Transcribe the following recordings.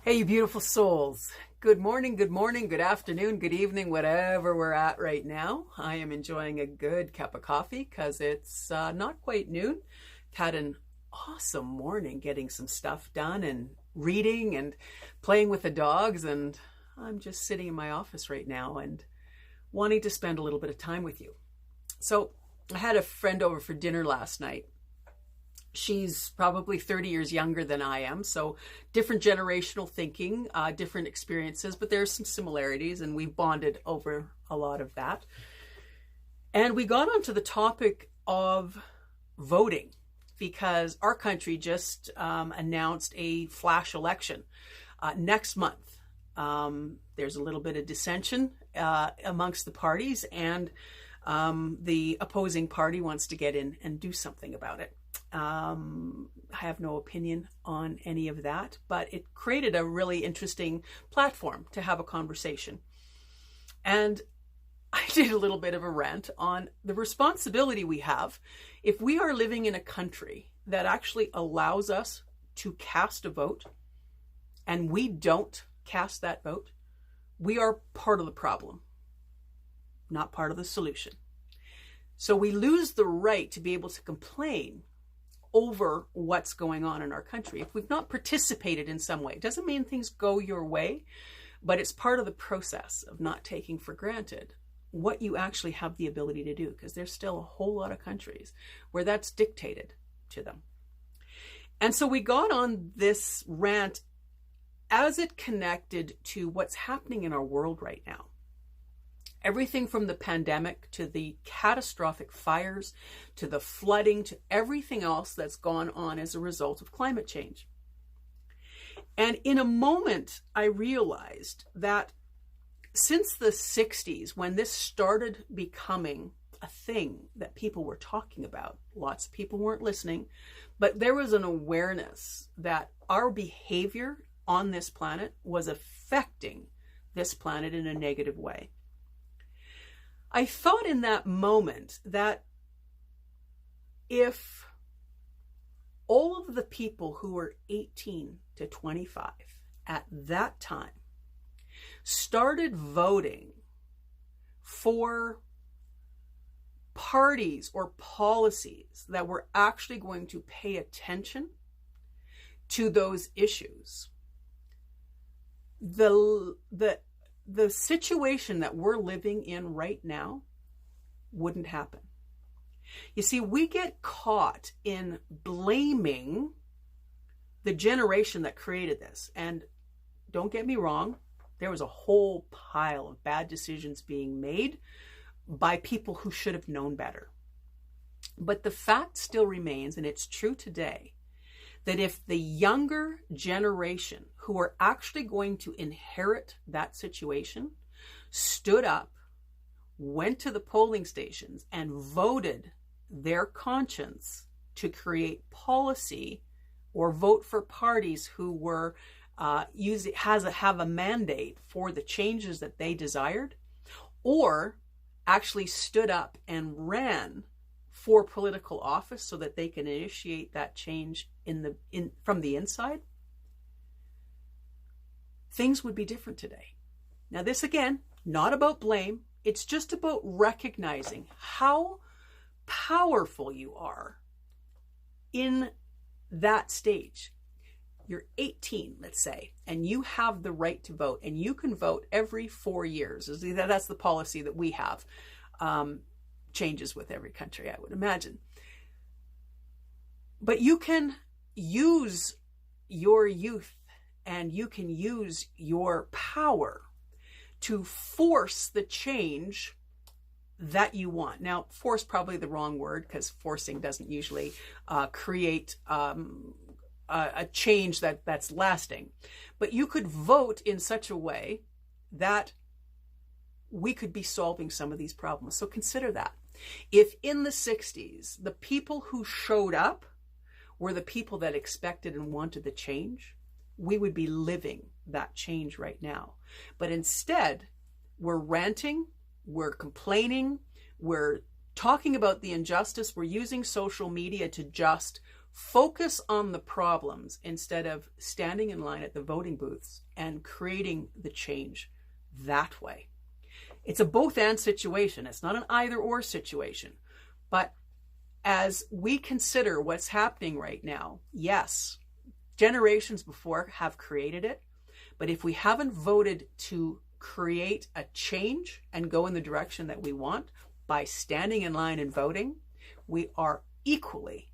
Hey, you beautiful souls. Good morning, good afternoon, good evening, whatever we're at right now. I am enjoying a good cup of coffee because it's not quite noon. Had an awesome morning getting some stuff done and reading and playing with the dogs. And I'm just sitting in my office right now and wanting to spend a little bit of time with you. So I had a friend over for dinner last night. She's probably 30 years younger than I am, so different generational thinking, different experiences, but there's some similarities, and we bonded over a lot of that. And we got onto the topic of voting because our country just announced a flash election next month. There's a little bit of dissension amongst the parties, and the opposing party wants to get in and do something about it. I have no opinion on any of that, but it created a really interesting platform to have a conversation. And I did a little bit of a rant on the responsibility we have if we are living in a country that actually allows us to cast a vote and we don't cast that vote. We are part of the problem, not part of the solution. So we lose the right to be able to complain over what's going on in our country. If we've not participated in some way, it doesn't mean things go your way, but it's part of the process of not taking for granted what you actually have the ability to do, because there's still a whole lot of countries where that's dictated to them. And so we got on this rant as it connected to what's happening in our world right now. Everything from the pandemic to the catastrophic fires to the flooding to everything else that's gone on as a result of climate change. And in a moment, I realized that since the 60s, when this started becoming a thing that people were talking about, lots of people weren't listening, but there was an awareness that our behavior on this planet was affecting this planet in a negative way. I thought in that moment that if all of the people who were 18 to 25 at that time started voting for parties or policies that were actually going to pay attention to those issues, the situation that we're living in right now wouldn't happen. You see, we get caught in blaming the generation that created this. And don't get me wrong, there was a whole pile of bad decisions being made by people who should have known better. But the fact still remains, and it's true today, that if the younger generation who are actually going to inherit that situation stood up, went to the polling stations, and voted their conscience to create policy or vote for parties who were have a mandate for the changes that they desired, or actually stood up and ran for political office so that they can initiate that change from the inside, things would be different today. Now, this again, not about blame. It's just about recognizing how powerful you are in that stage. You're 18, let's say, and you have the right to vote, and you can vote every 4 years. That's the policy that we have. Changes with every country, I would imagine. But you can use your youth and you can use your power to force the change that you want. Now, force probably the wrong word, because forcing doesn't usually create a change that's lasting. But you could vote in such a way that we could be solving some of these problems. So consider that. If in the 60s, the people who showed up were the people that expected and wanted the change, we would be living that change right now. But instead, we're ranting, we're complaining, we're talking about the injustice, we're using social media to just Focus on the problems instead of standing in line at the voting booths and creating the change that way. It's a both and situation. It's not an either or situation. But as we consider what's happening right now, yes, generations before have created it. But if we haven't voted to create a change and go in the direction that we want by standing in line and voting, we are equally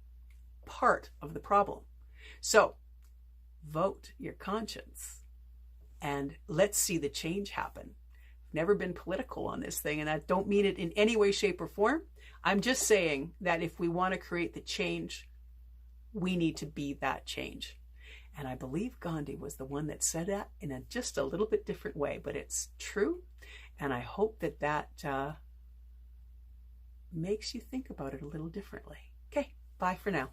part of the problem. So vote your conscience and let's see the change happen. I've never been political on this thing, and I don't mean it in any way, shape, or form. I'm just saying that if we want to create the change, we need to be that change. And I believe Gandhi was the one that said that in just a little bit different way, but it's true. And I hope that makes you think about it a little differently. Okay, bye for now.